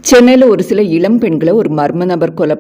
சென்னையில் ஒரு சில இளம் பெண்களை ஒரு மர்ம நபர் கொலை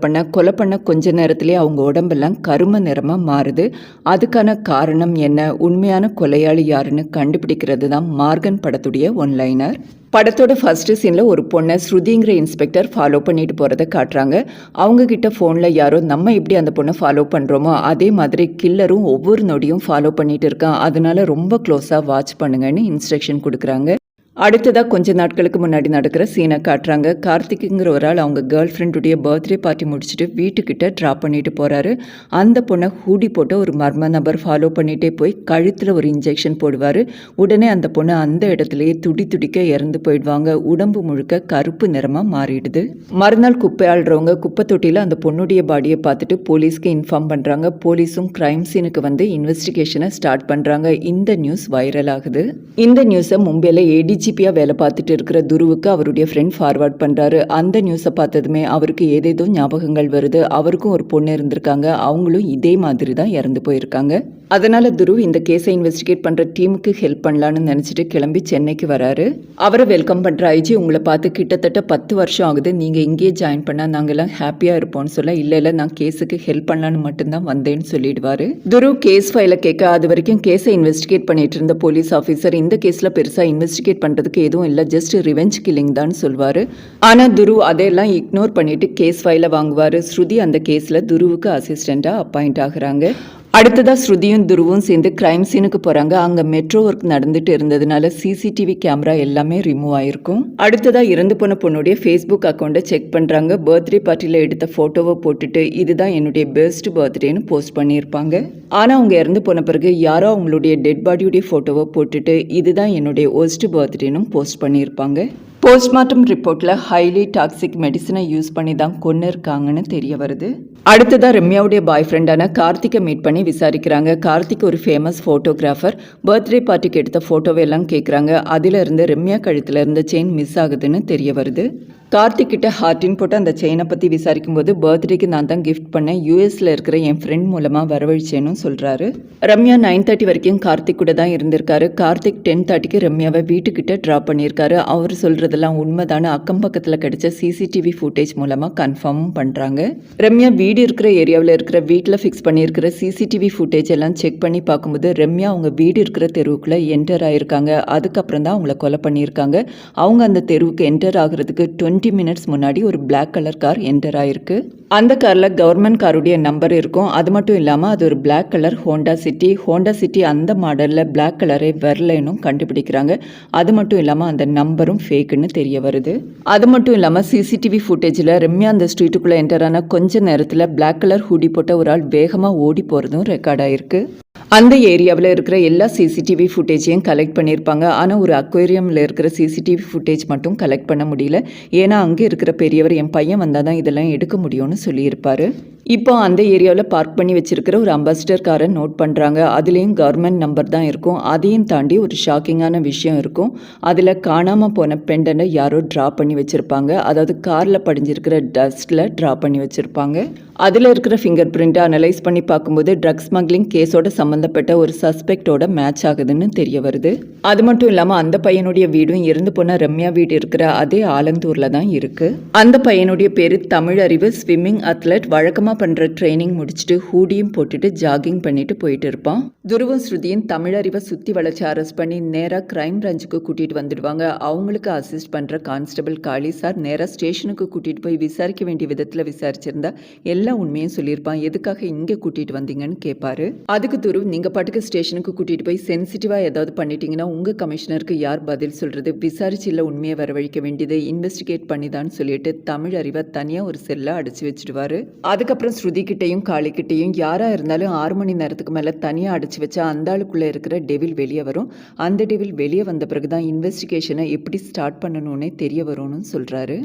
பண்ண கொஞ்ச நேரத்திலே அவங்க உடம்பெல்லாம் கரும நிறமாக மாறுது. அதுக்கான காரணம் என்ன, உண்மையான கொலையாளி யாருன்னு கண்டுபிடிக்கிறது தான் மார்கன் படத்துடைய ஒன்லைனர். படத்தோட ஃபர்ஸ்ட் சீனில் ஒரு பொண்ணை ஸ்ருதிங்கிற இன்ஸ்பெக்டர் ஃபாலோ பண்ணிட்டு போகிறத காட்டுறாங்க. அவங்க கிட்ட ஃபோனில் யாரோ நம்ம எப்படி அந்த பொண்ணை ஃபாலோ பண்ணுறோமோ அதே மாதிரி கில்லரும் ஒவ்வொரு நொடியும் ஃபாலோ பண்ணிட்டு இருக்கான், அதனால ரொம்ப க்ளோஸாக வாட்ச் பண்ணுங்கன்னு இன்ஸ்ட்ரக்ஷன் கொடுக்குறாங்க. அடுத்ததாக கொஞ்ச நாட்களுக்கு முன்னாடி நடக்கிற சீனை காட்டுறாங்க. கார்த்திக்குங்கிற ஒரு ஆள் அவங்க கேர்ள் ஃப்ரெண்டுடைய பர்த்டே பார்ட்டி முடிச்சுட்டு வீட்டுக்கிட்ட ட்ராப் பண்ணிட்டு போகிறாரு. அந்த பொண்ணை ஹூடி போட்ட ஒரு மர்ம நபர் ஃபாலோ பண்ணிகிட்டே போய் கழுத்தில் ஒரு இன்ஜெக்ஷன் போடுவார். உடனே அந்த பொண்ணு அந்த இடத்துலையே துடிக்க இறந்து போயிடுவாங்க. உடம்பு முழுக்க கருப்பு நிறமாக மாறிடுது. மறுநாள் குப்பை ஆள்றவங்க குப்பை தொட்டியில் அந்த பொண்ணுடைய பாடியை பார்த்துட்டு போலீஸ்க்கு இன்ஃபார்ம் பண்ணுறாங்க. போலீஸும் கிரைம் சீனுக்கு வந்து இன்வெஸ்டிகேஷனை ஸ்டார்ட் பண்ணுறாங்க. இந்த நியூஸ் வைரல் ஆகுது. இந்த நியூஸை மும்பையில் ஏடிஜிபியாக வேலை பார்த்துட்டு இருக்கிற துருவுக்கு அவருடைய ஃப்ரெண்ட் ஃபார்வர்ட் பண்ணுறாரு. அந்த நியூஸை பார்த்ததுமே அவருக்கு ஏதேதோ ஞாபகங்கள் வருது. அவருக்கும் ஒரு பொண்ணு இருந்திருக்காங்க, அவங்களும் இதே மாதிரி தான் இறந்து போயிருக்காங்க. அதனால் துரு இந்த கேஸை இன்வெஸ்டிகேட் பண்ணுற டீமுக்கு ஹெல்ப் பண்ணலான்னு நினச்சிட்டு கிளம்பி சென்னைக்கு வராரு. அவரை வெல்கம் பண்ணுற ஐஜி உங்களை பார்த்து கிட்டத்தட்ட 10 வருஷம் ஆகுது, நீங்கள் இங்கேயே ஜாயின் பண்ணால் நாங்கள்லாம் ஹாப்பியாக இருப்போம்னு சொல்ல, இல்லை நான் கேஸுக்கு ஹெல்ப் பண்ணலான்னு மட்டும்தான் வந்தேன்னு சொல்லிடுவார். துரு கேஸ் ஃபைலை கேட்க அது வரைக்கும் கேஸை இன்வெஸ்டிகேட் பண்ணிட்டு இருந்த போலீஸ் ஆஃபீஸர் இந்த கேஸில் பெருசாக இன்வெஸ்டிகேட் பண்ணுறதுக்கு எதுவும் இல்லை, ஜஸ்ட் ரிவெஞ்ச் கில்லிங் தான் சொல்வார். ஆனால் துரு அதையெல்லாம் இக்னோர் பண்ணிட்டு கேஸ் ஃபைலை வாங்குவார். ஸ்ருதி அந்த கேஸில் துருவுக்கு அசிஸ்டண்ட்டாக அப்பாயிண்ட் ஆகுறாங்க. அடுத்ததாக ஸ்ருதியும் துருவும் சேர்ந்து கிரைம் சீனுக்கு போகிறாங்க. அங்கே மெட்ரோ ஒர்க் நடந்துட்டு இருந்ததுனால சிசிடிவி கேமரா எல்லாமே ரிமூவ் ஆயிருக்கும். அடுத்ததாக இறந்து போன பொண்ணுடைய ஃபேஸ்புக் அக்கௌண்ட்டை செக் பண்ணுறாங்க. பர்த்டே பார்ட்டியில் எடுத்த ஃபோட்டோவை போட்டுட்டு இதுதான் என்னுடைய பெஸ்ட் பர்த்டேன்னு போஸ்ட் பண்ணியிருப்பாங்க. ஆனால் அவங்க இறந்து போன பிறகு யாரோ அவங்களுடைய டெட் பாடியுடைய ஃபோட்டோவை போட்டுட்டு இதுதான் என்னுடைய ஒஸ்ட் பர்த்டேன்னு போஸ்ட் பண்ணியிருப்பாங்க. போஸ்ட்மார்ட்டம் ரிப்போர்ட்டில் ஹைலி டாக்ஸிக் மெடிசனை யூஸ் பண்ணி தான் கொன்று இருக்காங்கன்னு தெரிய வருது. அடுத்ததாக ரம்யாவுடைய பாய் ஃப்ரெண்டான கார்த்திகை மீட் பண்ணி விசாரிக்கிறாங்க. கார்த்திக் ஒரு ஃபேமஸ் ஃபோட்டோகிராஃபர். பர்த்டே பார்ட்டிக்கு எடுத்த ஃபோட்டோவை எல்லாம் கேட்குறாங்க. அதிலிருந்து ரம்யா கழுத்தில் இருந்த செயின் மிஸ் ஆகுதுன்னு தெரிய வருது. கார்த்திக் கிட்ட ஹார்டின் போட்டு அந்த செயினை பற்றி விசாரிக்கும் போது பர்த்டேக்கு நான் தான் கிஃப்ட் பண்ணேன், யூஎஸில் இருக்கிற என் ஃப்ரெண்ட் மூலமாக வரவழைச்சேன்னு சொல்கிறாரு. ரம்யா 9:30 வரைக்கும் கார்த்திக் கூட தான் இருந்திருக்காரு. கார்த்திக் 10:30க்கு ரம்யாவை வீட்டுக்கிட்ட ட்ராப் பண்ணியிருக்காரு. அவர் சொல்கிறதெல்லாம் உண்மைதான அக்கம் பக்கத்தில் கிடைச்ச சிசிடிவி ஃபுட்டேஜ் மூலமாக கன்ஃபார்மும் பண்ணுறாங்க. ரம்யா வீடு இருக்கிற ஏரியாவில் இருக்கிற வீட்டில் ஃபிக்ஸ் பண்ணியிருக்கிற சிசிடிவி ஃபுட்டேஜ் எல்லாம் செக் பண்ணி பார்க்கும்போது ரம்யா அவங்க வீடு இருக்கிற தெருவுக்குள்ளே என்டர் ஆகியிருக்காங்க. அதுக்கப்புறம் தான் அவங்கள கொலை பண்ணியிருக்காங்க. அவங்க அந்த தெருவுக்கு என்டர் ஆகிறதுக்கு 20 மினிட்ஸ் முன்னாடி ஒரு பிளாக் கலர் கார் என்டர் ஆயிருக்கு. அந்த காரில் கவர்மெண்ட் காருடைய நம்பர் இருக்கும். அது மட்டும் இல்லாமல் அது ஒரு பிளாக் கலர் ஹோண்டா சிட்டி அந்த மாடலில் பிளாக் கலரே வரலன்னும் கண்டுபிடிக்கிறாங்க. அது மட்டும் இல்லாமல் அந்த நம்பரும் ஃபேக்குன்னு தெரிய வருது. அது மட்டும் இல்லாமல் சிசிடிவி ஃபுட்டேஜில் ரம்யா அந்த ஸ்ட்ரீட்டுக்குள்ளே என்டர் ஆன கொஞ்ச நேரத்தில் பிளாக் கலர் ஹூடி போட்ட ஒரு ஆள் வேகமாக ஓடி போகிறதும் ரெக்கார்ட் ஆயிருக்கு. அந்த ஏரியாவில் இருக்கிற எல்லா சிசிடிவி ஃபுட்டேஜையும் கலெக்ட் பண்ணியிருப்பாங்க. ஆனால் ஒரு அக்வேரியமில் இருக்கிற சிசிடிவி ஃபுட்டேஜ் மட்டும் கலெக்ட் பண்ண முடியல. ஏன்னா அங்கே இருக்கிற பெரியவர் என் பையன் வந்தால் தான் இதெல்லாம் எடுக்க முடியும்னு சொல்லியிருப்பார். இப்போ அந்த ஏரியாவில் பார்க் பண்ணி வச்சிருக்கிற ஒரு அம்பாசிடர் காரை நோட் பண்ணுறாங்க. அதுலேயும் கவர்மெண்ட் நம்பர் தான் இருக்கும். அதையும் தாண்டி ஒரு ஷாக்கிங்கான விஷயம் இருக்கும். அதில் காணாமல் போன பெண்டனை யாரோ ட்ரா பண்ணி வச்சுருப்பாங்க. அதாவது காரில் படிஞ்சிருக்கிற டஸ்ட்டில் ட்ரா பண்ணி வச்சுருப்பாங்க. அதில் இருக்கிற ஃபிங்கர் பிரிண்ட்டை அனலைஸ் பண்ணி பார்க்கும்போது ட்ரக் ஸ்மக்லிங் கேஸோட சம்மந்தப்பட்ட ஒரு சஸ்பெக்டோட மேட்ச் ஆகுதுன்னு தெரிய வருது. அது மட்டும் இல்லாமல் அந்த பையனுடைய வீடும் இறந்து போன ரம்யா வீடு இருக்கிற அதே ஆலந்தூரில் தான் இருக்குது. அந்த பையனுடைய பேர் தமிழறிவு, ஸ்விம்மிங் அத்லட். வழக்கமாக பண்ணுற ட்ரைனிங் முடிச்சுட்டு ஹூடியும் போட்டுட்டு ஜாகிங் பண்ணிட்டு போயிட்டு இருப்பான். துருவம் ஸ்ருதியும் தமிழறிவை சுற்றி வளைச்சி அரெஸ்ட் பண்ணி நேராக கிரைம் பிரான்ச்சுக்கு கூட்டிகிட்டு வந்துடுவாங்க. அவங்களுக்கு அசிஸ்ட் பண்ணுற கான்ஸ்டபிள் காளி சார் நேராக ஸ்டேஷனுக்கு கூட்டிகிட்டு போய் விசாரிக்க வேண்டிய விதத்தில் விசாரிச்சிருந்தா எல்லா உண்மையும் சொல்லியிருப்பான். எதுக்காக இங்கே கூட்டிகிட்டு வந்தீங்கன்னு கேட்பாரு. அதுக்கு துரு நீங்கள் பாட்டுக்கு ஸ்டேஷனுக்கு கூட்டிகிட்டு போய் சென்சிட்டிவாக ஏதாவது பண்ணிட்டீங்கன்னா உங்கள் கமிஷனருக்கு யார் பதில் சொல்கிறது, விசாரிச்சு இல்லை உண்மையை வரவழைக்க வேண்டியது இன்வெஸ்டிகேட் பண்ணி தான் சொல்லிட்டு தமிழறிவை தனியாக ஒரு செல்ல அடைச்சி வச்சுடுவார். அதுக்கப்புறம் ஸ்ருதி கிட்டையும் காளி கிட்டையும் யாராக இருந்தாலும் 6 மணி நேரத்துக்கு மேலே தனியாக அடைச்சி வச்சா அந்த ஆளுக்குள்ளே இருக்கிற டெவில் வெளியே வரும். அந்த டெவில் வெளியே வந்த பிறகு தான் இன்வெஸ்டிகேஷனை எப்படி ஸ்டார்ட் பண்ணணும்னே தெரிய வரும்னு சொல்கிறாரு.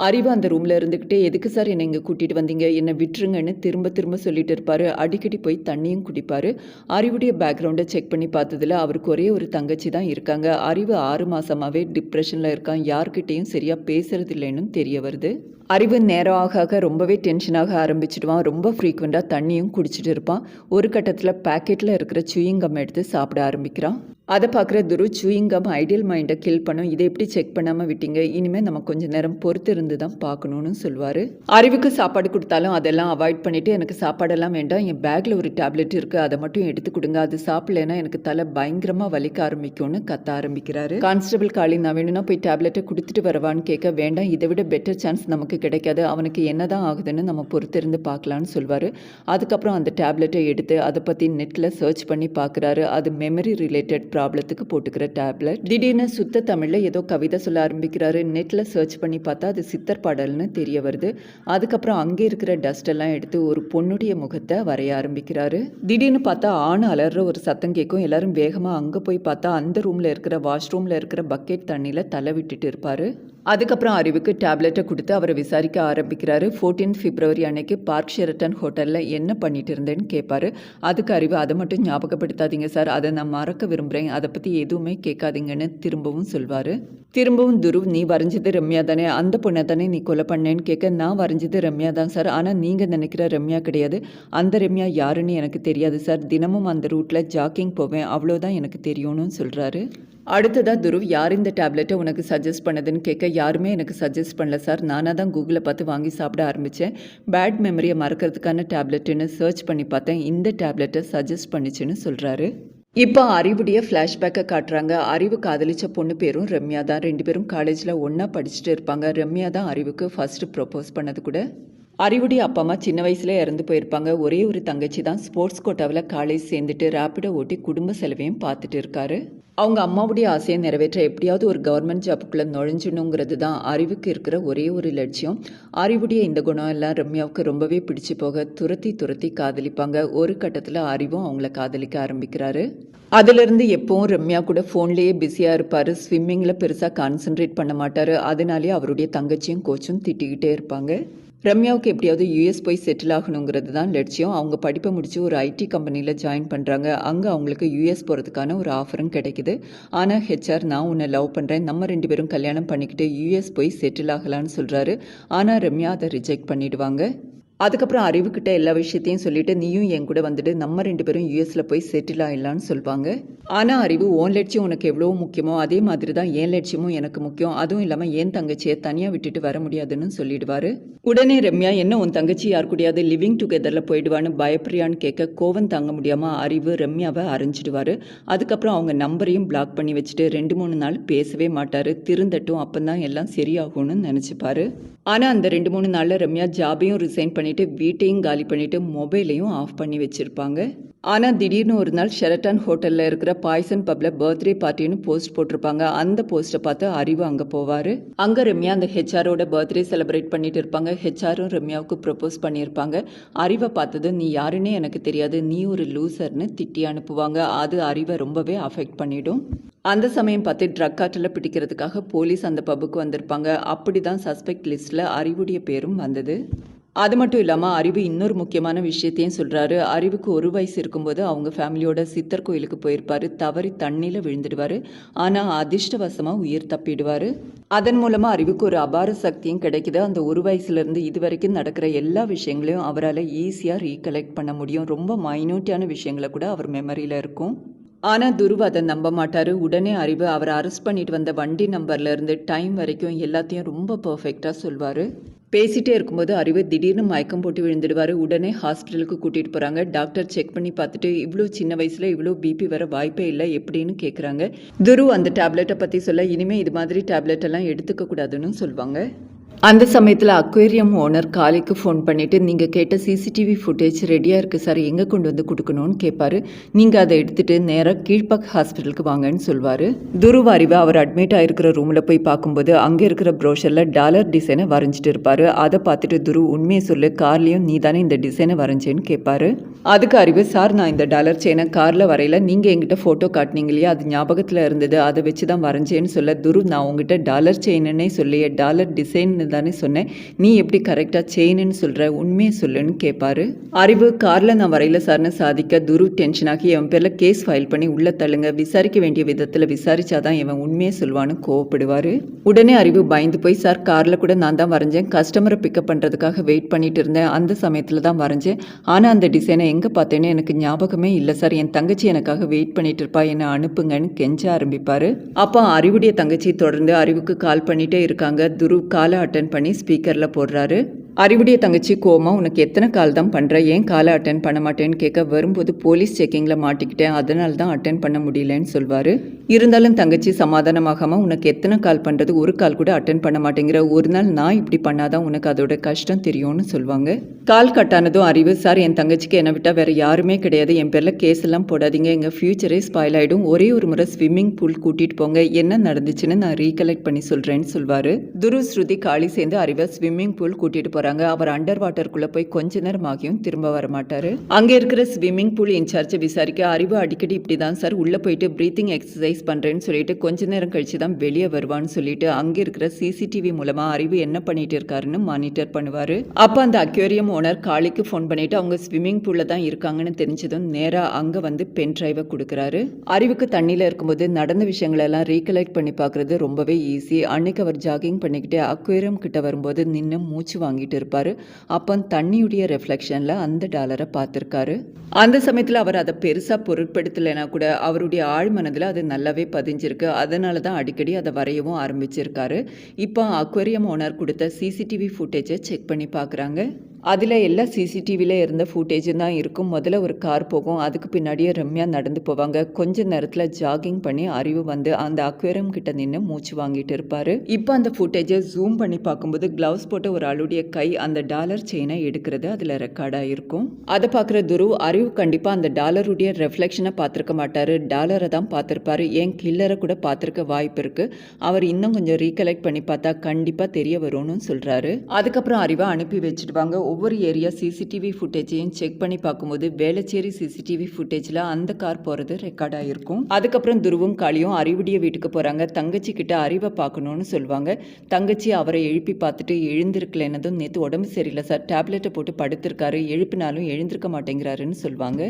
அறிவு அந்த ரூமில் இருந்துக்கிட்டே எதுக்கு சார் என்னை இங்கே கூட்டிகிட்டு வந்தீங்க, என்னை விட்டுருங்கன்னு திரும்ப சொல்லிட்டு இருப்பார். அடிக்கடி போய் தண்ணியும் குடிப்பார். அறிவுடைய பேக்ரவுண்டை செக் பண்ணி பார்த்ததில் அவருக்கு ஒரே ஒரு தங்கச்சி தான் இருக்காங்க. அறிவு 6 மாதமாகவே டிப்ரெஷனில் இருக்கான். யார்கிட்டையும் சரியாக பேசுறது இல்லைன்னு தெரிய வருது. அறிவு நேரம் ஆக ரொம்பவே டென்ஷனாக ஆரம்பிச்சிடுவான். ரொம்ப ஃப்ரீக்வெண்ட்டாக தண்ணியும் குடிச்சிட்டு இருப்பான். ஒரு கட்டத்தில் பேக்கெட்டில் இருக்கிற சூயிங் கம் எடுத்து சாப்பிட ஆரம்பிக்கிறான். அதை பார்க்குற துரு சூயிங்கம் ஐடியல் மைண்டை கில் பண்ணும். இதை எப்படி செக் பண்ணாமல் விட்டீங்க? இனிமேல் நம்ம கொஞ்சம் நேரம் பொறுத்து இருந்து தான் பார்க்கணும்னு சொல்வார். அறிவுக்கு சாப்பாடு கொடுத்தாலும் அதெல்லாம் அவாய்ட் பண்ணிவிட்டு, எனக்கு சாப்பாடெல்லாம் வேண்டாம், என் பேக்கில் ஒரு டேப்லெட் இருக்குது, அதை மட்டும் எடுத்து கொடுங்க, அது சாப்பிடலைன்னா எனக்கு தலை பயங்கரமாக வலிக்க ஆரம்பிக்கும்னு கத்த ஆரம்பிக்கிறாரு. கான்ஸ்டபிள் காளி, நான் வேணும்னா போய் டேப்லெட்டை கொடுத்துட்டு வரவான்னு கேட்க, வேண்டாம், இதை விட பெட்டர் சான்ஸ் நமக்கு கிடைக்காது, அவனுக்கு என்ன தான் ஆகுதுன்னு நம்ம பொறுத்திருந்து பார்க்கலான்னு சொல்வார். அதுக்கப்புறம் அந்த டேப்லெட்டை எடுத்து அதை பற்றி நெட்டில் சர்ச் பண்ணி பார்க்குறாரு. அது மெமரி ரிலேட்டட் ப்ராப்ளத்துக்கு போட்டுக்கிற டேப்லெட். திடீர்னு சுத்த தமிழில் ஏதோ கவிதை சொல்ல ஆரம்பிக்கிறாரு. நெட்டில் சர்ச் பண்ணி பார்த்தா அது சித்தர் பாடல்னு தெரிய வருது. அதுக்கப்புறம் அங்கே இருக்கிற டஸ்ட் எல்லாம் எடுத்து ஒரு பொண்ணுடைய முகத்தை வரைய ஆரம்பிக்கிறாரு. திடீர்னு பார்த்தா ஆண் அலற ஒரு சத்தம் கேட்கும். எல்லாரும் வேகமாக அங்கே போய் பார்த்தா அந்த ரூமில் இருக்கிற வாஷ்ரூமில் இருக்கிற பக்கெட் தண்ணியில் தலை விட்டுட்டு இருப்பார். அதுக்கப்புறம் அறிவுக்கு டேப்லெட்டை கொடுத்து அவரை விசாரிக்க ஆரம்பிக்கிறாரு. 14 பிப்ரவரி அன்னைக்கு பார்க் ஷெரட்டன் ஹோட்டலில் என்ன பண்ணிட்டு இருந்தேன்னு கேட்பாரு. அதுக்கு அறிவு, அதை மட்டும் ஞாபகப்படுத்தாதீங்க சார், அதை நான் மறக்க விரும்புகிறேன், அதை பற்றி எதுவுமே கேட்காதீங்கன்னு திரும்பவும் சொல்வார். திரும்பவும் துரு, நீ வரைஞ்சது ரம்யா தானே, அந்த பொண்ணை தானே நீ கொலை பண்ணேன்னு கேட்க, நான் வரைஞ்சது ரம்யா தான் சார், ஆனால் நீங்கள் நினைக்கிற ரம்யா கிடையாது, அந்த ரம்யா யாருன்னு எனக்கு தெரியாது சார், தினமும் அந்த ரூட்டில் ஜாக்கிங் போவேன், அவ்வளோதான் எனக்கு தெரியும்னு சொல்கிறாரு. அடுத்ததாக துருவ், யார் இந்த டேப்லெட்டை உனக்கு சஜஸ்ட் பண்ணதுன்னு கேட்க, யாருமே எனக்கு சஜஸ்ட் பண்ணல சார், நானாக தான் கூகுளில் பார்த்து வாங்கி சாப்பிட ஆரம்பித்தேன், பேட் மெமரியை மறக்கிறதுக்கான டேப்லெட்டுன்னு சர்ச் பண்ணி பார்த்தேன், இந்த டேப்லெட்டை சஜஸ்ட் பண்ணிச்சுன்னு சொல்கிறாரு. இப்போ அறிவுடைய ஃப்ளாஷ்பேக்கை காட்டுறாங்க. அறிவு காதலிச்ச பொண்ணு பேரும் ரம்யா தான். 2 பேரும் காலேஜில் ஒன்றா படிச்சுட்டு இருப்பாங்க. ரம்யா தான் அறிவுக்கு ஃபர்ஸ்ட் ப்ரப்போஸ் பண்ணது கூட. அறிவுடைய அப்பா அம்மா சின்ன வயசுல இறந்து போயிருப்பாங்க. ஒரே ஒரு தங்கச்சி தான் ஸ்போர்ட்ஸ் கோட்டாவில் காலேஜ் சேர்ந்துட்டு ரேப்பிடோ ஓட்டி குடும்ப செலவையும் பார்த்துட்டு இருக்காரு. அவங்க அம்மாவுடைய ஆசையை நிறைவேற்ற எப்படியாவது ஒரு கவர்மெண்ட் ஜாப்புக்குள்ளே நுழைஞ்சணுங்கிறது தான் அறிவுக்கு இருக்கிற ஒரே ஒரு லட்சியம். அறிவுடைய இந்த குணம் எல்லாம் ரம்யாவுக்கு ரொம்பவே பிடிச்சு போக துரத்தி துரத்தி காதலிப்பாங்க. ஒரு கட்டத்தில் அறிவும் அவங்கள காதலிக்க ஆரம்பிக்கிறாரு. அதிலிருந்து எப்பவும் ரம்யா கூட ஃபோன்லேயே பிஸியாக இருப்பார். ஸ்விம்மிங்கில் பெருசாக கான்சென்ட்ரேட் பண்ண மாட்டார். அதனாலே அவருடைய தங்கச்சியும் கோச்சும் திட்டிக்கிட்டே இருப்பாங்க. ரம்யாவுக்கு எப்படியாவது யூஎஸ் போய் செட்டில் ஆகணுங்கிறது தான் லட்சியம். அவங்க படிப்பை முடித்து ஒரு ஐடி கம்பெனியில் ஜாயின் பண்ணுறாங்க. அங்கே அவங்களுக்கு யூஎஸ் போகிறதுக்கான ஒரு ஆஃபரும் கிடைக்குது. ஆனால் ஹெச்ஆர், நான் உன்னை லவ் பண்ணுறேன், நம்ம 2 பேரும் கல்யாணம் பண்ணிக்கிட்டு யூஎஸ் போய் செட்டில் ஆகலான்னு சொல்கிறாரு. ஆனால் ரம்யா அதை ரிஜெக்ட் பண்ணிடுவாங்க. அதுக்கப்புறம் அறிவுக்கிட்ட எல்லா விஷயத்தையும் சொல்லிட்டு, நீயும் என் கூட வந்துட்டு நம்ம 2 பேரும் யூஎஸில் போய் செட்டில் ஆகிடலான்னு சொல்லுவாங்க. ஆனால் அறிவு, உன் லட்சியம் உனக்கு எவ்வளோ முக்கியமோ அதே மாதிரி தான் என் லட்சியமும் எனக்கு முக்கியம், அதுவும் இல்லாமல் என் தங்கச்சியை தனியாக விட்டுட்டு வர முடியாதுன்னு சொல்லிடுவார். உடனே ரம்யா, என்ன உன் தங்கச்சி யார் கூடயாவது லிவிங் டுகெதரில் போயிடுவான்னு பயப்படுறியான்னு கேட்க, கோவம் தாங்க முடியாமல் அறிவு ரம்யாவை அரைஞ்சிடுவார். அதுக்கப்புறம் அவங்க நம்பரையும் பிளாக் பண்ணி வச்சுட்டு 2-3 நாள் பேசவே மாட்டார். திருந்தட்டும், அப்போ தான் எல்லாம் சரியாகும்னு நினச்சிப்பாரு. ஆனால் அந்த 2-3 நாளில் ரம்யா ஜாபையும் ரிசைன் பண்ணிவிட்டு வீட்டையும் காலி பண்ணிவிட்டு மொபைலையும் ஆஃப் பண்ணி வச்சுருப்பாங்க. ஆனால் திடீர்னு ஒரு நாள் ஷெரட்டன் ஹோட்டலில் இருக்கிற பாய்சன் பப்பில் பர்த்டே பார்ட்டின்னு போஸ்ட் போட்டிருப்பாங்க. அந்த போஸ்ட்டை பார்த்து அறிவு அங்கே போவார். அங்கே ரம்யா அந்த ஹெச்ஆரோட பர்த்டே செலிப்ரேட் பண்ணிட்டு இருப்பாங்க. ஹெச்ஆரும் ரம்யாவுக்கு ப்ரப்போஸ் பண்ணியிருப்பாங்க. அறிவை பார்த்தது, நீ யாருன்னே எனக்கு தெரியாது, நீ ஒரு லூசர்னு திட்டி அனுப்புவாங்க. அது அறிவை ரொம்பவே அஃபெக்ட் பண்ணிடும். அந்த சமயம் பார்த்து ட்ரக் கார்ட்டில் பிடிக்கிறதுக்காக போலீஸ் அந்த பப்புக்கு வந்திருப்பாங்க. அப்படி தான் சஸ்பெக்ட் லிஸ்ட்டில் அறிவுடைய பேரும் வந்தது. அது மட்டும் இல்லாமல் அறிவு இன்னொரு முக்கியமான விஷயத்தையும் சொல்கிறாரு. அறிவுக்கு 1 வயசு இருக்கும்போது அவங்க ஃபேமிலியோட சித்தர் கோயிலுக்கு போயிருப்பார். தவறி தண்ணியில் விழுந்துடுவார். ஆனால் அதிர்ஷ்டவசமாக உயிர் தப்பிடுவார். அதன் மூலமாக அறிவுக்கு ஒரு அபார சக்தியும் கிடைக்குது. அந்த 1 வயசுலேருந்து இது வரைக்கும் நடக்கிற எல்லா விஷயங்களையும் அவரால் ஈஸியாக ரீகலெக்ட் பண்ண முடியும். ரொம்ப மைன்யூட்டான விஷயங்களை கூட அவர் மெமரியில் இருக்கும். ஆனால் துருவ் அதை நம்ப மாட்டார். உடனே அறிவு அவரை அரெஸ்ட் பண்ணிட்டு வந்த வண்டி நம்பர்லேருந்து டைம் வரைக்கும் எல்லாத்தையும் ரொம்ப பர்ஃபெக்டாக சொல்வார். பேசிகிட்டே இருக்கும்போது அறிவு திடீர்னு மயக்கம் போட்டு விழுந்துடுவார். உடனே ஹாஸ்பிட்டலுக்கு கூட்டிகிட்டு போகிறாங்க. டாக்டர் செக் பண்ணி பார்த்துட்டு, இவ்வளோ சின்ன வயசில் இவ்வளோ பிபி வர வாய்ப்பே இல்லை எப்படின்னு கேட்குறாங்க. துரு அந்த டேப்லெட்டை பற்றி சொல்ல, இனிமேல் இது மாதிரி டேப்லெட் எல்லாம் எடுத்துக்க கூடாதுன்னு சொல்லுவாங்க. அந்த சமயத்தில் அக்வேரியம் ஓனர் காலிக்கு ஃபோன் பண்ணிவிட்டு, நீங்கள் கேட்ட சிசிடிவி ஃபுட்டேஜ் ரெடியாக இருக்குது சார், எங்கே கொண்டு வந்து கொடுக்கணும்னு கேட்பாரு. நீங்கள் அதை எடுத்துகிட்டு நேராக கீழ்ப்பாக் ஹாஸ்பிட்டலுக்கு வாங்கன்னு சொல்வார். துருவ அறிவை அவர் அட்மிட் ஆகிருக்கிற ரூமில் போய் பார்க்கும்போது அங்கே இருக்கிற ப்ரோஷரில் டாலர் டிசைனை வரைஞ்சிட்டு இருப்பார். அதை பார்த்துட்டு துரு, உண்மையை சொல்லு, கார்லேயும் நீ தானே இந்த டிசைனை வரைஞ்சேன்னு கேட்பாரு. அதுக்கு அறிவு, சார் நான் இந்த டாலர் செயினை காரில் வரையில, நீங்கள் எங்கிட்ட ஃபோட்டோ காட்டினீங்க இல்லையா, அது ஞாபகத்தில் இருந்தது, அதை வச்சு தான் வரைஞ்சேன்னு சொல்ல, துரு நான் உங்ககிட்ட டாலர் செயின்னே சொல்லியே டாலர் டிசைன்னு தானே சொன்னேன், நீ எப்படி கரெக்டாக செயின்னு சொல்கிற, உண்மையை சொல்லுன்னு கேட்பாரு. அறிவு காரில் நான் வரையில சார்னு சாதிக்க துருவ் டென்ஷனாகி இவன் பேரில் கேஸ் ஃபைல் பண்ணி உள்ள தள்ளுங்க, விசாரிக்க வேண்டிய விதத்தில் விசாரிச்சாதான் இவன் உண்மையை சொல்வான்னு கோவப்படுவார். உடனே அறிவு பயந்து போய், சார் காரில் கூட நான் தான் வரைஞ்சேன், கஸ்டமரை பிக்கப் பண்ணுறதுக்காக வெயிட் பண்ணிட்டு இருந்தேன், அந்த சமயத்தில் தான் வரைஞ்சேன், ஆனால் அந்த டிசைனை எங்கே பார்த்தேன்னு எனக்கு ஞாபகமே இல்லை சார், என் தங்கச்சி எனக்காக வெயிட் பண்ணிட்டு இருப்பா, என்னை அனுப்புங்கன்னு கெஞ்ச ஆரம்பிப்பார். அப்போ அறிவுடைய தங்கச்சி தொடர்ந்து அறிவுக்கு கால் பண்ணிட்டே இருக்காங்க. துருவ் காலை அட்டன் பண்ணி ஸ்பீக்கரில் போடுறாரு. அறிவுடைய தங்கச்சி கோமா, உனக்கு எத்தனை கால் தான் பண்ணுற, ஏன் காலை அட்டன் பண்ண மாட்டேன்னு கேட்க, வரும்போது போலீஸ் செக்கிங்கில் மாட்டிக்கிட்டேன், அதனால தான் அட்டன் பண்ண முடியலன்னு சொல்வார். இருந்தாலும் தங்கச்சி சமாதானமாகாமல், உனக்கு எத்தனை கால் பண்ணுறது, ஒரு கால் கூட அட்டன் பண்ண மாட்டேங்கிற, ஒரு நாள் நான் இப்படி பண்ணாதான் உனக்கு அதோட கஷ்டம் தெரியும்னு சொல்லுவாங்க. கால் கட்டானதும் அறிவு, சார் என் தங்கச்சிக்கு என்னை விட்டால் வேறு யாருமே கிடையாது, என் பேரில் கேஸ் எல்லாம் போடாதீங்க, எங்கள் ஃப்யூச்சரே ஸ்பாயில் ஆகிடும், ஒரே ஒரு முறை ஸ்விம்மிங் பூல் கூட்டிகிட்டு போங்க, என்ன நடந்துச்சுன்னு நான் ரீகலெக்ட் பண்ணி சொல்கிறேன்னு சொல்வார். துருவ் ஸ்ருதி காளி சேர்ந்து அறிவை ஸ்விம்மிங் பூல் கூட்டிகிட்டு போகிறாங்க. அவர் அண்டர் வாட்டருக்குள்ளே போய் கொஞ்ச நேரம் ஆகியும் திரும்ப வர மாட்டார். அங்கே இருக்கிற ஸ்விம்மிங் பூல் இன்சார்ஜை விசாரிக்க, அறிவு அடிக்கடி இப்படி தான் சார் உள்ளே போயிட்டு ப்ரீத்திங் எக்ஸசைஸ் பண்ணுறேன்னு சொல்லிட்டு கொஞ்ச நேரம் கழிச்சு தான் வெளியே வருவான்னு சொல்லிட்டு அங்கே இருக்கிற சிசிடிவி மூலமாக அறிவு என்ன பண்ணிட்டு இருக்காருன்னு மானிட்டர் பண்ணுவார். அப்போ அந்த அக்வேரியம் ஓனர் காளிக்கு ஃபோன் பண்ணிட்டு அவங்க ஸ்விம்மிங் பூலில் தான் இருக்காங்கன்னு தெரிஞ்சதும் நேராக அங்கே வந்து பென் டிரைவை கொடுக்குறாரு. அறிவுக்கு தண்ணியில் இருக்கும்போது நடந்த விஷயங்களெல்லாம் ரீகலெக்ட் பண்ணி பார்க்குறது ரொம்பவே ஈஸி. அன்னைக்கு அவர் ஜாகிங் பண்ணிக்கிட்டு அக்வேரியம் கிட்ட வரும்போது நின்று மூச்சு வாங்கிட்டு இருப்பாரு. அப்போ தண்ணியுடைய ரெஃப்ளெக்ஷனில் அந்த டாலரை பார்த்துருக்காரு. அந்த சமயத்தில் அவர் அதை பெருசாக பொருட்படுத்தலைன்னா கூட அவருடைய ஆழ்மனதில் அது நல்லாவே பதிஞ்சிருக்கு. அதனால தான் அடிக்கடி அதை வரையவும் ஆரம்பிச்சிருக்காரு. இப்போ அக்வேரியம் ஓனர் கொடுத்த சிசிடிவி ஃபுட்டேஜை செக் பண்ணி பார்க்குறாங்க. அதில் எல்லா சிசிடிவியில் இருந்த ஃபுட்டேஜும் தான் இருக்கும். முதல்ல ஒரு கார் போகும், அதுக்கு பின்னாடியே ரம்யா நடந்து போவாங்க. கொஞ்ச நேரத்தில் ஜாகிங் பண்ணி அறிவு வந்து அந்த அக்வேரியம் கிட்ட நின்று மூச்சு வாங்கிட்டு இருப்பார். இப்போ அந்த ஃபுட்டேஜை ஜூம் பண்ணி பார்க்கும்போது க்ளவுஸ் போட்ட ஒரு ஆளுடைய கை அந்த டாலர் செயினை எடுக்கிறது அதில் ரெக்கார்டாக இருக்கும். அதை பார்க்குற துருவ், அறிவு கண்டிப்பாக அந்த டாலருடைய ரெஃப்ளெக்ஷனை பார்த்துருக்க மாட்டார், டாலரை தான் பார்த்துருப்பாரு, ஏன் கில்லரை கூட பார்த்துருக்க வாய்ப்பு இருக்குது. அவர் இன்னும் கொஞ்சம் ரீகலெக்ட் பண்ணி பார்த்தா கண்டிப்பாக தெரிய வரும்னு சொல்கிறாரு. அதுக்கப்புறம் அறிவை அனுப்பி வச்சுடுவாங்க. ஒவ்வொரு ஏரியா சிசிடிவி ஃபுட்டேஜையும் செக் பண்ணி பார்க்கும்போது வேளச்சேரி சிசிடிவி ஃபுட்டேஜில் அந்த கார் போகிறது ரெக்கார்ட் ஆகிருக்கும். அதுக்கப்புறம் துருவும் காளியும் அறிவுடைய வீட்டுக்கு போகிறாங்க. தங்கச்சி கிட்ட அறிவை பார்க்கணுன்னு சொல்லுவாங்க. தங்கச்சி அவரை எழுப்பி பார்த்துட்டு, எழுந்திருக்கலன்னதும் நேற்று உடம்பு சரியில்லை சார், டேப்லெட்டை போட்டு படுத்திருக்காரு, எழுப்பினாலும் எழுந்திருக்க மாட்டேங்கிறாருன்னு சொல்லுவாங்க.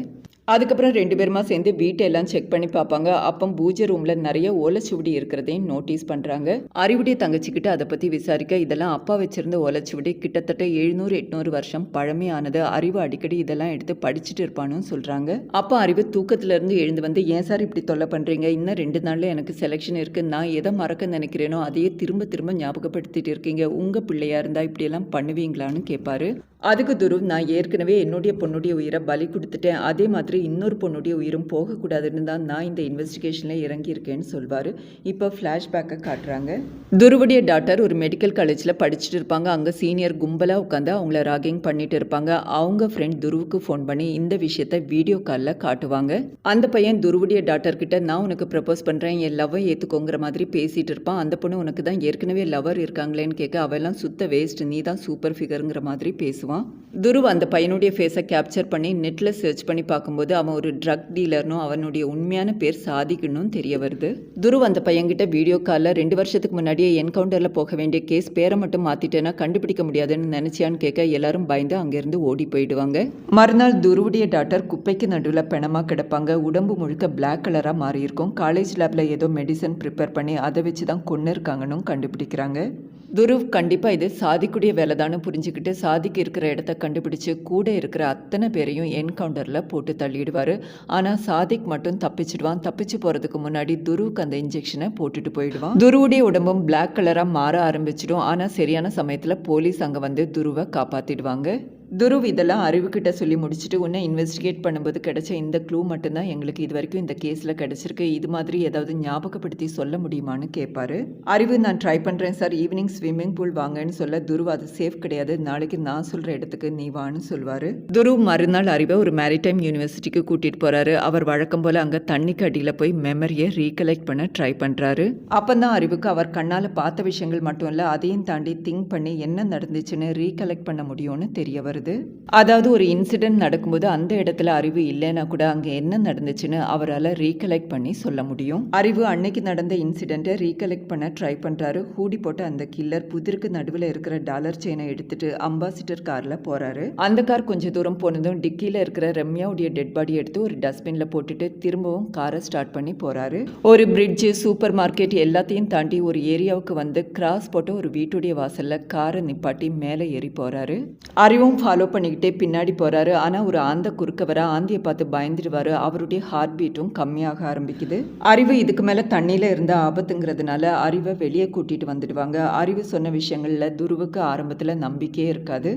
அதுக்கப்புறம் 2 பேருமா சேர்ந்து வீட்டெல்லாம் செக் பண்ணி பார்ப்பாங்க. அப்போ பூஜை ரூமில் நிறைய ஓலைச்சுவடி இருக்கிறதையும் நோட்டீஸ் பண்ணுறாங்க. அறிவுடைய தங்கச்சிக்கிட்ட அதை பற்றி விசாரிக்க, இதெல்லாம் அப்பா வச்சிருந்த ஓலைச்சுவடி, கிட்டத்தட்ட 700-800 வருஷம் பழமையானது, அறிவு அடிக்கடி இதெல்லாம் எடுத்து படிச்சுட்டு இருப்பான்னு சொல்கிறாங்க. அப்போ அறிவு தூக்கத்திலேருந்து எழுந்து வந்து, ஏன் சார் இப்படி தொல்லை பண்ணுறீங்க, இன்னும் 2 நாளில் எனக்கு செலெக்ஷன் இருக்குது, நான் எதை மறக்க நினைக்கிறேனோ அதையே திரும்ப திரும்ப ஞாபகப்படுத்திட்டு இருக்கீங்க, உங்கள் பிள்ளையாக இருந்தால் இப்படியெல்லாம் பண்ணுவீங்களான்னு கேட்பாரு. அதுக்கு துருவ், நான் ஏற்கனவே என்னுடைய பொண்ணுடைய உயிரை பலி கொடுத்துட்டேன், அதே மாதிரி இன்னொரு பொண்ணுடைய உயிரும் போகக்கூடாதுன்னு தான் நான் இந்த இன்வெஸ்டிகேஷனில் இறங்கியிருக்கேன்னு சொல்வார். இப்போ ஃப்ளாஷ்பேக்கை காட்டுறாங்க. துருவுடைய டாக்டர் ஒரு மெடிக்கல் காலேஜில் படிச்சுட்டு இருப்பாங்க. அங்கே சீனியர் கும்பலாக உட்காந்து அவங்கள ராகிங் பண்ணிட்டு இருப்பாங்க. அவங்க ஃப்ரெண்ட் துருவுக்கு ஃபோன் பண்ணி இந்த விஷயத்தை வீடியோ காலில் காட்டுவாங்க. அந்த பையன் துருவுடைய டாக்டர் கிட்ட, நான் உனக்கு ப்ரப்போஸ் பண்ணுறேன், என் லவ்வை ஏற்றுக்கோங்கிற மாதிரி பேசிகிட்டு இருப்பான். அந்த பொண்ணு, உனக்கு தான் ஏற்கனவே லவர் இருக்காங்களேன்னு கேட்க, அவெல்லாம் சுத்த வேஸ்ட், நீ தான் சூப்பர் ஃபிகருங்கிற மாதிரி பேசுவான். துருவ் அந்த பையனுடைய ஃபேஸை கேப்சர் பண்ணி நெட்டில் சர்ச் பண்ணி பார்க்கும்போது அவன் ஒரு ட்ரக் டீலர்னும் அவனுடைய உண்மையான பேர் சாதிக்குன்னு தெரிய வருது. துருவ் அந்த பையன்கிட்ட வீடியோ காலில் 2 வருஷத்துக்கு முன்னாடியே என்கவுண்டரில் போக வேண்டிய கேஸ் பேரை மட்டும் மாற்றிட்டேன்னா கண்டுபிடிக்க முடியாதுன்னு நினச்சியான்னு கேட்க, எல்லாரும் பயந்து அங்கேருந்து ஓடி போயிடுவாங்க. மறுநாள் துருவுடைய டாக்டர் குப்பைக்கு நடுவில் பிணமாக கிடப்பாங்க. உடம்பு முழுக்க பிளாக் கலராக மாறி இருக்கும். காலேஜ் லேபில் ஏதோ மெடிசன் ப்ரிப்பேர் பண்ணி அதை வச்சு தான் கொன்று இருக்காங்கன்னு கண்டுபிடிக்கிறாங்க. துருவ் கண்டிப்பாக இது சாதிக்குடைய வேலை தானே புரிஞ்சுக்கிட்டு சாதிக்கு இருக்கிற இடத்த கண்டுபிடிச்சு கூட இருக்கிற அத்தனை பேரையும் என்கவுண்டரில் போட்டு தள்ளிடுவார். ஆனால் சாதிக் மட்டும் தப்பிச்சிடுவான். தப்பிச்சு போகிறதுக்கு முன்னாடி துருவுக்கு அந்த இன்ஜெக்ஷனை போட்டுட்டு போயிடுவான். துருவுடைய உடம்பும் பிளாக் கலராக மாற ஆரம்பிச்சிடும். ஆனால் சரியான சமயத்தில் போலீஸ் அங்கே வந்து துருவை காப்பாற்றிடுவாங்க. துருவ் இதெல்லாம் அறிவுக்கிட்ட சொல்லி முடிச்சுட்டு, உன்னை இன்வெஸ்டிகேட் பண்ணும்போது கிடைச்ச இந்த க்ளூ மட்டும்தான் எங்களுக்கு இது வரைக்கும் இந்த கேஸில் கிடைச்சிருக்கு, இது மாதிரி ஏதாவது ஞாபகப்படுத்தி சொல்ல முடியுமான்னு கேட்பாரு. அறிவு, நான் ட்ரை பண்ணுறேன் சார், ஈவினிங் ஸ்விம்மிங் பூல் வாங்கன்னு சொல்ல, துருவ் அது சேஃப் கிடையாது, நாளைக்கு நான் சொல்கிற இடத்துக்கு நீ வான்னு சொல்வார். துருவ் மறுநாள் அறிவை ஒரு மேரிடைம் யூனிவர்சிட்டிக்கு கூட்டிகிட்டு போகிறாரு. அவர் வழக்கம் போல் அங்கே தண்ணிக்கு அடியில் போய் மெமரியை ரீகலெக்ட் பண்ண ட்ரை பண்ணுறாரு. அப்போ தான் அறிவுக்கு அவர் கண்ணால் பார்த்த விஷயங்கள் மட்டும் இல்லை, அதையும் தாண்டி திங்க் பண்ணி என்ன நடந்துச்சுன்னு ரீகலெக்ட் பண்ண முடியும்னு தெரிய வருது. வருது. அதாவது ஒரு இன்சிடென்ட் நடக்கும்போது அந்த இடத்துல அறிவு இல்லைன்னா கூட அங்கே என்ன நடந்துச்சுன்னு அவரால் ரீகலெக்ட் பண்ணி சொல்ல முடியும். அறிவு அன்னைக்கு நடந்த இன்சிடென்ட்டை ரீகலெக்ட் பண்ண ட்ரை பண்ணுறாரு. ஹூடி போட்ட அந்த கில்லர் புதிருக்கு நடுவில் இருக்கிற டாலர் செயினை எடுத்துட்டு அம்பாசிடர் காரில் போகிறாரு. அந்த கார் கொஞ்சம் தூரம் போனதும் டிக்கியில் இருக்கிற ரம்யாவுடைய டெட் பாடி எடுத்து ஒரு டஸ்ட்பினில் போட்டுட்டு திரும்பவும் காரை ஸ்டார்ட் பண்ணி போகிறாரு. ஒரு பிரிட்ஜு, சூப்பர் மார்க்கெட் எல்லாத்தையும் தாண்டி ஒரு ஏரியாவுக்கு வந்து கிராஸ் போட்டு ஒரு வீட்டுடைய வாசலில் காரை நிப்பாட்டி மேலே ஏறி போகிறாரு. அறிவும் ஃபாலோ பண்ணிக்கிட்டே பின்னாடி போகிறாரு. ஆனால் ஒரு ஆந்தை குறுக்க வர ஆந்தியை பார்த்து பயந்துடுவார். அவருடைய ஹார்ட் பீட்டும் கம்மியாக ஆரம்பிக்குது. அறிவு இதுக்கு மேலே தண்ணியில் இருந்த ஆபத்துங்கிறதுனால அறிவை வெளியே கூட்டிகிட்டு வந்துடுவாங்க. அறிவு சொன்ன விஷயங்களில் துருவுக்கு ஆரம்பத்தில் நம்பிக்கையே இருக்காது.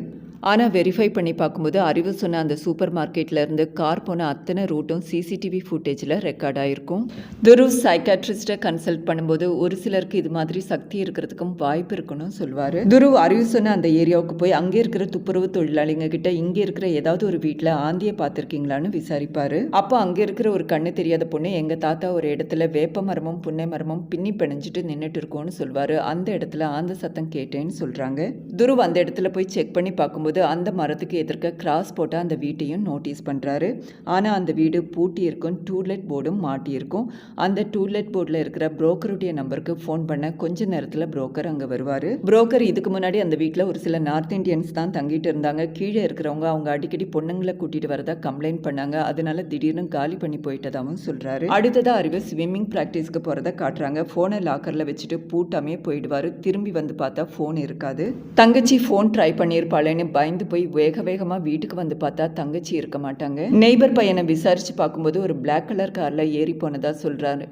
ஆனால் வெரிஃபை பண்ணி பார்க்கும்போது அறிவு சொன்ன அந்த சூப்பர் மார்க்கெட்டில் இருந்து கார் போன அத்தனை ரூட்டும் சிசிடிவி ஃபுட்டேஜில் ரெக்கார்ட் ஆகிருக்கும். துருவ் சைக்காட்ரிஸ்ட்டை கன்சல்ட் பண்ணும்போது ஒரு சிலருக்கு இது மாதிரி சக்தி இருக்கிறதுக்கும் வாய்ப்பு இருக்குன்னு சொல்லுவார். துருவ் அறிவு சொன்ன அந்த ஏரியாவுக்கு போய் அங்கே இருக்கிற துப்புரவு தொழிலாளிங்க கிட்ட இங்கே இருக்கிற ஏதாவது ஒரு வீட்டில் ஆந்தியை பார்த்துருக்கீங்களான்னு விசாரிப்பார். அப்போ அங்கே இருக்கிற ஒரு கண்ணு தெரியாத பொண்ணு எங்கள் தாத்தா ஒரு இடத்துல வேப்ப மரமும் புன்னை மரமும் பின்னி பிணைஞ்சிட்டு நின்றுட்டு இருக்கோன்னு சொல்வார். அந்த இடத்துல ஆந்த சத்தம் கேட்டேன்னு சொல்கிறாங்க. துருவ் அந்த இடத்துல போய் செக் பண்ணி பார்க்கும்போது அந்த மரத்துக்கு எதிர்க்க கிராஸ் போட்ட அந்த வீட்டையும் நோட்டீஸ் பண்ணுறாரு. ஆனால் அந்த வீடு பூட்டி இருக்கும், டூலெட் போர்டும் மாட்டியிருக்கும். அந்த டூலெட் போர்டில் இருக்கிற புரோக்கருடைய நம்பருக்கு ஃபோன் பண்ண கொஞ்ச நேரத்தில் புரோக்கர் அங்கே வருவார். புரோக்கர் இதுக்கு முன்னாடி அந்த வீட்டில் ஒரு சில நார்த் இந்தியன்ஸ் தான் தங்கிட்டு இருந்தாங்க. கீழே இருக்கிறவங்க அவங்க அடிக்கடி பொண்ணுங்களை கூட்டிகிட்டு வரதா கம்ப்ளைண்ட் பண்ணாங்க. அதனால திடீர்னு காலி பண்ணி போயிட்டதாகவும் சொல்கிறாரு. அடுத்ததாக அறிவு ஸ்விம்மிங் ப்ராக்டிஸ்க்கு போகிறத காட்டுறாங்க. ஃபோனை லாக்கரில் வச்சுட்டு பூட்டாமே போயிடுவார். திரும்பி வந்து பார்த்தா ஃபோன் இருக்காது. தங்கச்சி ஃபோன் ட்ரை பண்ணியிருப்பாளேன்னு பயந்து போய் வேகமாக வீட்டுக்கு வந்து பார்த்தா தங்கச்சி இருக்க மாட்டாங்க. நெய்பர் பையனை விசாரிச்சு பார்க்கும்போது ஒரு பிளாக் கலர் காரில் ஏறி போனதா சொல்கிறாரு.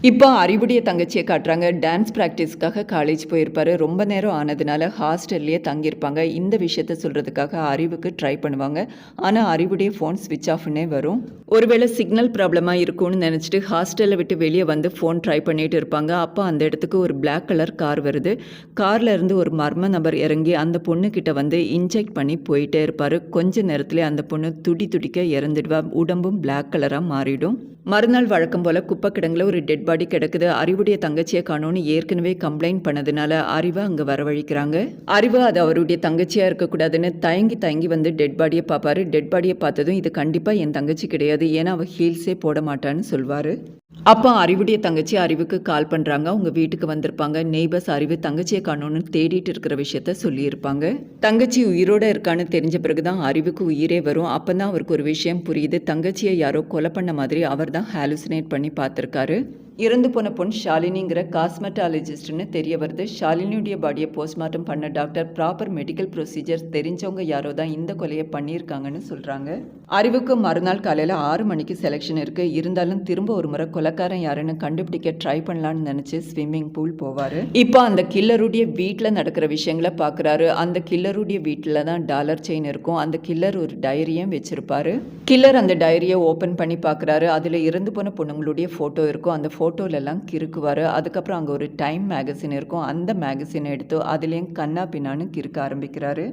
இப்போ அறிவுடைய தங்கச்சியை காட்டுறாங்க. டான்ஸ் ப்ராக்டிஸ்க்காக காலேஜ் போயிருப்பாரு. ரொம்ப நேரம் ஆனதுனால ஹாஸ்டல்லையே தங்கியிருப்பாங்க. இந்த விஷயத்த சொல்கிறதுக்காக அறிவுக்கு ட்ரை பண்ணுவாங்க. ஆனால் அறிவுடைய ஃபோன் ஸ்விட்ச் ஆஃப்னே வரும். ஒருவேளை சிக்னல் ப்ராப்ளமாக இருக்கும்னு நினச்சிட்டு ஹாஸ்டலில் விட்டு வெளியே வந்து ஃபோன் ட்ரை பண்ணிட்டு இருப்பாங்க. அப்போ அந்த இடத்துக்கு ஒரு பிளாக் கலர் கார் வருது. காரில் இருந்து ஒரு மர்ம நபர் இறங்கி அந்த பொண்ணுக்கிட்ட வந்து இன்ஜெக்ட் பண்ணி போயிட்டே இருப்பார். கொஞ்ச நேரத்தில் அந்த பொண்ணு துடிக்க இறந்துடுவா. உடம்பும் பிளாக் கலராக மாறிடும். மறுநாள் வழக்கம் போல் குப்பை கிடங்குல ஒரு டெட் பாடி கிடக்குது. அறிவுடைய தங்கச்சியை காணோன்னு ஏற்கனவே கம்ப்ளைண்ட் பண்ணதுனால அறிவை அங்கே வரவழைக்கிறாங்க. அறிவு அது அவருடைய தங்கச்சியாக இருக்கக்கூடாதுன்னு தயங்கி வந்து டெட் பாடியை பார்ப்பாரு. டெட் பாடியை பார்த்ததும் இது கண்டிப்பாக என் தங்கச்சி கிடையாது, ஏன்னா அவள் ஹீல்ஸே போட மாட்டான்னு சொல்வார். அப்போ அறிவுடைய தங்கச்சி அறிவுக்கு கால் பண்ணுறாங்க. அவங்க வீட்டுக்கு வந்திருப்பாங்க. நெய்பர்ஸ் அறிவு தங்கச்சியை காணோன்னு தேடிட்டு இருக்கிற விஷயத்த சொல்லியிருப்பாங்க. தங்கச்சி உயிரோடு இருக்கான்னு தெரிஞ்ச பிறகு தான் அறிவுக்கு உயிரே வரும். அப்போ தான் அவருக்கு ஒரு விஷயம் புரியுது. தங்கச்சியை யாரோ கொலை பண்ண மாதிரி அவர் தான் ஹாலுசினேட் பண்ணி பார்த்துருக்காரு. இறந்து போன பொண்ணு ஷாலினிங்கிற காஸ்மெட்டாலஜிஸ்ட்னு தெரிய வருது. ஷாலினியுடைய பாடியை போஸ்ட்மார்ட்டம் பண்ண டாக்டர் ப்ராப்பர் மெடிக்கல் ப்ரொசீஜர்ஸ் தெரிஞ்சவங்க யாரோ தான் இந்த கொலையை பண்ணியிருக்காங்கன்னு சொல்கிறாங்க. அறிவுக்கு மறுநாள் காலையில் 6 மணிக்கு செலெக்ஷன் இருக்குது. இருந்தாலும் திரும்ப ஒரு முறை கொலைக்காரன் யாருன்னு கண்டுபிடிக்க ட்ரை பண்ணலான்னு நினச்சி ஸ்விம்மிங் பூல் போவார். இப்போ அந்த கில்லருடைய வீட்டில் நடக்கிற விஷயங்களை பார்க்குறாரு. அந்த கில்லருடைய வீட்டில் தான் டாலர் செயின் இருக்கும். அந்த கில்லர் ஒரு டைரியும் வச்சுருப்பாரு. கில்லர் அந்த டைரியை ஓப்பன் பண்ணி பார்க்குறாரு. அதில் இறந்து போன பொண்ணுங்களுடைய ஃபோட்டோ இருக்கும். அந்த ஃபோட்டோலெல்லாம் கிறுக்குவார். அதுக்கப்புறம் அங்கே ஒரு டைம் மேகசின் இருக்கும். அந்த மேகசினை எடுத்து அதுலேயும் கண்ணா பின்னான்னு கிறுக்க ஆரம்பிக்கிறாரு.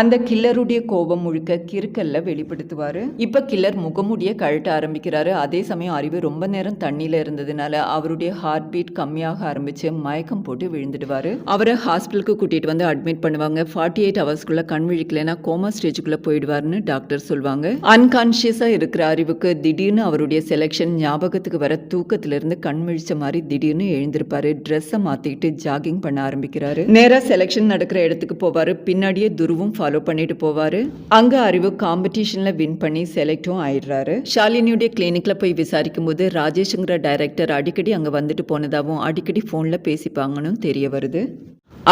அந்த கில்லருடைய கோபம் முழுக்க கிறுக்கல்ல வெளிப்படுத்துவார். இப்போ கில்லர் முகமுடிய கழட்ட ஆரம்பிக்கிறாரு. அதே சமயம் அறிவு ரொம்ப நேரம் தண்ணியில் இருந்ததுனால அவருடைய ஹார்ட் பீட் கம்மியாக ஆரம்பித்து மயக்கம் போட்டு விழுந்துடுவார். அவரை ஹாஸ்பிட்டலுக்கு கூட்டிகிட்டு வந்து அட்மிட் பண்ணுவாங்க. 48 ஹவர்ஸ்க்குள்ளே கண் விழிக்கலைன்னா கோமா ஸ்டேஜுக்குள்ளே போயிடுவார்னு டாக்டர் சொல்லுவாங்க. அன்கான்ஷியஸாக இருக்கிற அறிவுக்கு திடீர்னு அவருடைய செலெக்ஷன் ஞாபகத்துக்கு வர தூக்கத்திலிருந்து கண் விழிச்ச மாதிரி திடீர்னு எழுந்திருப்பாரு. ட்ரெஸ்ஸை மாற்றிக்கிட்டு ஜாகிங் பண்ண ஆரம்பிக்கிறாரு. நேராக செலெக்ஷன் நடக்கிற இடத்துக்கு போவார். பின்னாடியே துருவும் ஃபாலோ பண்ணிட்டு போவார். அங்கே அறிவு காம்படிஷனில் வின் பண்ணி செலக்டும் ஆயிடுறாரு. ஷாலினியுடைய கிளினிக்கில் போய் விசாரிக்கும் போது ராஜேஷ்ங்கிற டைரக்டர் அடிக்கடி அங்கே வந்துட்டு போனதாகவும் அடிக்கடி ஃபோனில் பேசிப்பாங்கன்னு தெரிய வருது.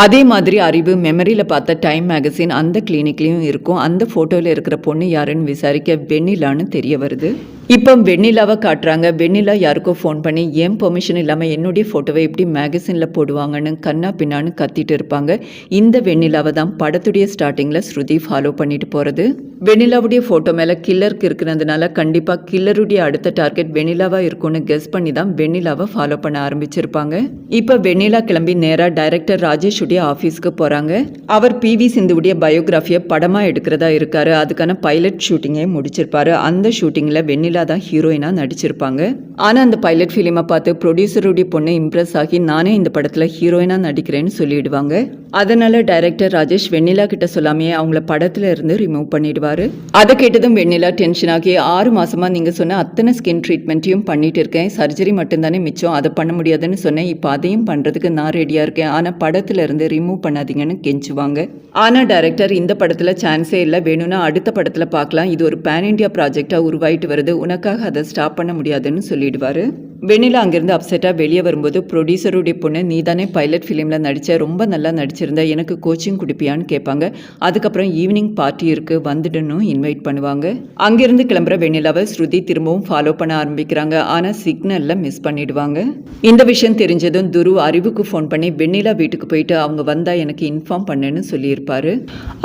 அதே மாதிரி அறிவு மெமரியில் பார்த்த டைம் மேகசின் அந்த கிளினிக்லேயும் இருக்கும். அந்த ஃபோட்டோவில் இருக்கிற பொண்ணு யாருன்னு விசாரிக்க வெண்ணிலான்னு தெரிய வருது. இப்போ வெண்ணிலாவை காட்டுறாங்க. வெண்ணிலா யாருக்கோ ஃபோன் பண்ணி ஏன் பெர்மிஷன் இல்லாமல் என்னுடைய ஃபோட்டோவை எப்படி மேகசினில் போடுவாங்கன்னு கண்ணா பின்னான்னு கத்திட்டு இருப்பாங்க. இந்த வெண்ணிலாவை தான் படத்துடைய ஸ்டார்டிங்கில் ஸ்ருதி ஃபாலோ பண்ணிட்டு போகிறது. வெண்ணிலாவுடைய ஃபோட்டோ மேலே கில்லருக்கு இருக்கிறதுனால கண்டிப்பாக கில்லருடைய அடுத்த டார்கெட் வெண்ணிலாவாக இருக்கும்னு கெஸ் பண்ணி தான் வெண்ணிலாவை ஃபாலோ பண்ண ஆரம்பிச்சிருப்பாங்க. இப்போ வெண்ணிலா கிளம்பி நேராக டைரக்டர் ராஜேஷுடைய ஆஃபீஸ்க்கு போகிறாங்க. அவர் PV சிந்துவுடைய பயோகிராஃபியை படமாக எடுக்கிறதா இருக்காரு. அதுக்கான பைலட் ஷூட்டிங்கே முடிச்சிருப்பாரு. அந்த ஷூட்டிங்கில் வெண்ணிலா வெண்ணிலா தான் ஹீரோயினாக நடிச்சிருப்பாங்க. ஆனால் அந்த பைலட் ஃபிலிமை பார்த்து ப்ரொடியூசருடைய பொண்ணு இம்ப்ரெஸ் ஆகி நானே இந்த படத்தில் ஹீரோயினாக நடிக்கிறேன்னு சொல்லிடுவாங்க. அதனால் டைரக்டர் ராஜேஷ் வெண்ணிலா கிட்ட சொல்லாமையே அவங்கள படத்தில் இருந்து ரிமூவ் பண்ணிடுவார். அதை கேட்டதும் வெண்ணிலா டென்ஷன் ஆகி 6 மாதமாக நீங்கள் சொன்ன அத்தனை ஸ்கின் ட்ரீட்மெண்ட்டையும் பண்ணிட்டு இருக்கேன், சர்ஜரி மட்டும்தானே மிச்சம், அதை பண்ண முடியாதுன்னு சொன்னேன், இப்போ அதையும் பண்ணுறதுக்கு நான் ரெடியாக இருக்கேன், ஆனால் படத்தில் இருந்து ரிமூவ் பண்ணாதீங்கன்னு கெஞ்சுவாங்க. ஆனால் டைரக்டர் இந்த படத்தில் சான்ஸே இல்லை, வேணும்னா அடுத்த படத்தில் பார்க்கலாம், இது ஒரு பேன் இண்டியா ப்ராஜெக்டாக உருவாயிட்டு வருது, உனக்காக அதை ஸ்டாப் பண்ண முடியாதுன்னு சொல்லிடுவார். வெண்ணிலா அங்கேருந்து அப்செட்டாக வெளியே வரும்போது ப்ரொடியூசருடைய பொண்ணு நீ தானே பைலட் ஃபிலிமில் நடித்த, ரொம்ப நல்லா நடிச்சிருந்த, எனக்கு கோச்சிங் கொடுப்பியான்னு கேட்பாங்க. அதுக்கப்புறம் ஈவினிங் பார்ட்டி இருக்குது வந்துடணும் இன்வைட் பண்ணுவாங்க. அங்கேருந்து கிளம்புற வெண்ணிலாவை ஸ்ருதி திரும்பவும் ஃபாலோ பண்ண ஆரம்பிக்கிறாங்க. ஆனால் சிக்னலில் மிஸ் பண்ணிடுவாங்க. இந்த விஷயம் தெரிஞ்சதும் துரு அறிவுக்கு ஃபோன் பண்ணி வெண்ணிலா வீட்டுக்கு போயிட்டு அவங்க வந்தால் எனக்கு இன்ஃபார்ம் பண்ணுன்னு சொல்லியிருப்பாரு.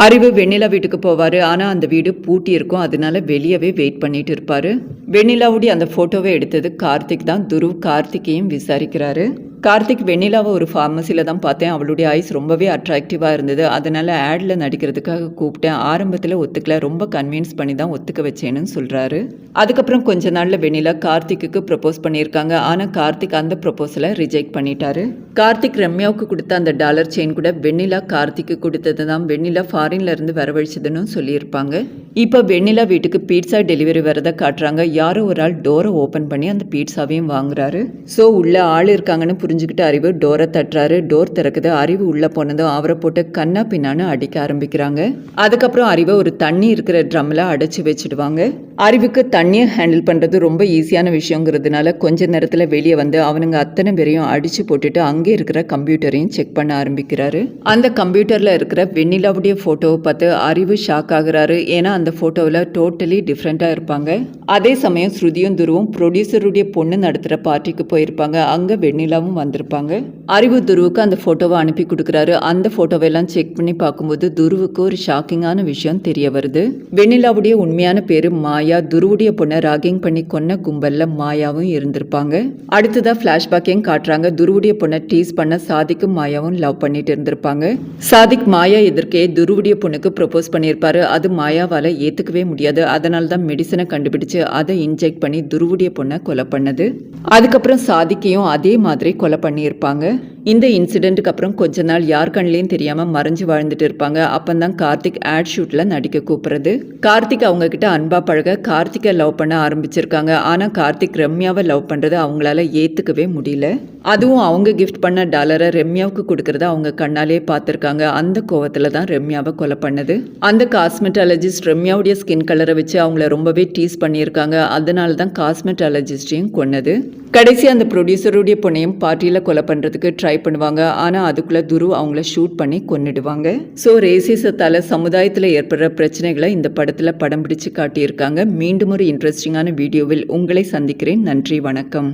அறிவு வெண்ணிலா வீட்டுக்கு போவார். ஆனால் அந்த வீடு பூட்டி இருக்கும், அதனால வெளியவே வெயிட் பண்ணிட்டு இருப்பாரு. வெண்ணிலாவுடைய அந்த ஃபோட்டோவை எடுத்தது கார்த்திக் தான். துரு கார்த்திக்கையும் விசாரிக்கிறாரு. கார்த்திக் வெண்ணிலாவை ஒரு ஃபார்மசியில் தான் பார்த்தேன், அவளுடைய ஐஸ் ரொம்பவே அட்ராக்டிவாக இருந்தது, அதனால் ஆடில் நடிக்கிறதுக்காக கூப்பிட்டேன், ஆரம்பத்தில் ஒத்துக்கல, ரொம்ப கன்வின்ஸ் பண்ணி தான் ஒத்துக்க வச்சேன்னு சொல்கிறாரு. அதுக்கப்புறம் கொஞ்ச நாளில் வெண்ணிலா கார்த்திக்கு ப்ரப்போஸ் பண்ணியிருக்காங்க. ஆனால் கார்த்திக் அந்த ப்ரப்போசலை ரிஜெக்ட் பண்ணிட்டாரு. கார்த்திக் ரம்யாவுக்கு கொடுத்த அந்த டாலர் செயின் கூட வெண்ணிலா கார்த்திக்கு கொடுத்தது தான், வெண்ணிலா ஃபாரின்லேருந்து வரவழைச்சதுன்னு சொல்லியிருப்பாங்க. இப்போ வெண்ணிலா வீட்டுக்கு பீட்சா டெலிவரி வரதை காட்டுறாங்க. யாரோ ஒரு ஆள் டோரை ஓப்பன் பண்ணி அந்த பீட்சாவையும் வாங்குறாரு. ஸோ உள்ள ஆள் இருக்காங்கன்னு புரிஞ்சுக்கிட்டு அறிவு டோரை தட்டுறாரு. டோர் திறக்குது. அறிவு உள்ளே போனதும் அவரை போட்டு கண்ணா பின்னான்னு அடிக்க ஆரம்பிக்கிறாங்க. அதுக்கப்புறம் அறிவை ஒரு தண்ணி இருக்கிற ட்ரம்மில் அடைச்சி வச்சுடுவாங்க. அறிவுக்கு தண்ணியை ஹேண்டில் பண்ணுறது ரொம்ப ஈஸியான விஷயங்கிறதுனால கொஞ்ச நேரத்தில் வெளியே வந்து அவனுங்க அத்தனை பேரையும் அடித்து போட்டுட்டு அங்கே இருக்கிற கம்ப்யூட்டரையும் செக் பண்ண ஆரம்பிக்கிறாரு. அந்த கம்ப்யூட்டரில் இருக்கிற வெண்ணிலாவுடைய ஃபோட்டோவை பார்த்து அறிவு ஷாக் ஆகுறாரு. ஏன்னா அந்த ஃபோட்டோவில் டோட்டலி டிஃப்ரெண்ட்டாக இருப்பாங்க. அதே சமயம் ஸ்ருதியும் துருவும் ப்ரொடியூசருடைய பொண்ணு நடத்துகிற பார்ட்டிக்கு போயிருப்பாங்க. அங்கே வெண்ணிலாவும் வந்திருப்பாங்க. அறிவு துருவுக்கு அந்த ஃபோட்டோவை அனுப்பி கொடுக்குறாரு. அந்த ஃபோட்டோவெல்லாம் செக் பண்ணி பார்க்கும்போது துருவுக்கு ஒரு ஷாக்கிங்கான விஷயம் தெரிய வருது. வெண்ணிலாவுடைய உண்மையான பேரு மாயா. துருவுடைய பொண்ணை ராகிங் பண்ணி கொன்ன கும்பலில் மாயாவும் இருந்திருப்பாங்க. அடுத்ததாக ஃப்ளாஷ்பேக்கையும் காட்டுறாங்க. துருவுடைய பொண்ணை டீஸ் பண்ண சாதிக்கும் மாயாவும் லவ் பண்ணிட்டு இருந்திருப்பாங்க. சாதிக் மாயா எதிர்க்கே துருவுடைய பொண்ணுக்கு ப்ரப்போஸ் பண்ணியிருப்பாரு. அது மாயாவால் ஏற்றுக்கவே முடியாது. அதனால தான் மெடிசனை கண்டுபிடிச்சு அதை இன்ஜெக்ட் பண்ணி துருவுடைய பொண்ணை கொலை பண்ணது. அதுக்கப்புறம் சாதிக்கையும் அதே மாதிரி கொலை பண்ணியிருப்பாங்க. இந்த இன்சிடென்ட்டுக்கு அப்புறம் கொஞ்ச நாள் யார் கண்ணிலையும் தெரியாமல் மறைஞ்சு வாழ்ந்துட்டு இருப்பாங்க. அப்பந்தான் கார்த்திக் ஆட் ஷூட்டில் நடிக்க கூப்பிட்றது. கார்த்திக் அவங்க கிட்ட அன்பா பழக கார்த்திகை லவ் பண்ண ஆரம்பிச்சிருக்காங்க. ஆனால் கார்த்திக் ரம்யாவை லவ் பண்ணுறது அவங்களால ஏற்றுக்கவே முடியல. அதுவும் அவங்க கிஃப்ட் பண்ண டாலரை ரம்யாவுக்கு கொடுக்கறத அவங்க கண்ணாலே பார்த்துருக்காங்க. அந்த கோவத்தில் தான் ரம்யாவை கொலை பண்ணது. அந்த காஸ்மெட்டாலஜிஸ்ட் ரம்யாவுடைய ஸ்கின் கலரை வச்சு அவங்கள ரொம்பவே டீஸ் பண்ணியிருக்காங்க. அதனால தான் காஸ்மெட்டாலஜிஸ்டையும் கொன்னது. கடைசி அந்த ப்ரொடியூசருடைய பொண்ணையும் பார்ட்டியில் கொலை பண்ணுறதுக்கு ட்ரை பண்ணுவாங்க. ஆனால் அதுக்குள்ளே துரு அவங்கள ஷூட் பண்ணி கொன்னிடுவாங்க. ஸோ ரேசிசத்தால் சமுதாயத்தில் ஏற்படுற பிரச்சனைகளை இந்த படத்தில் படம் பிடிச்சு காட்டியிருக்காங்க. மீண்டும் ஒரு இன்ட்ரெஸ்டிங்கான வீடியோவில் உங்களை சந்திக்கிறேன். நன்றி, வணக்கம்.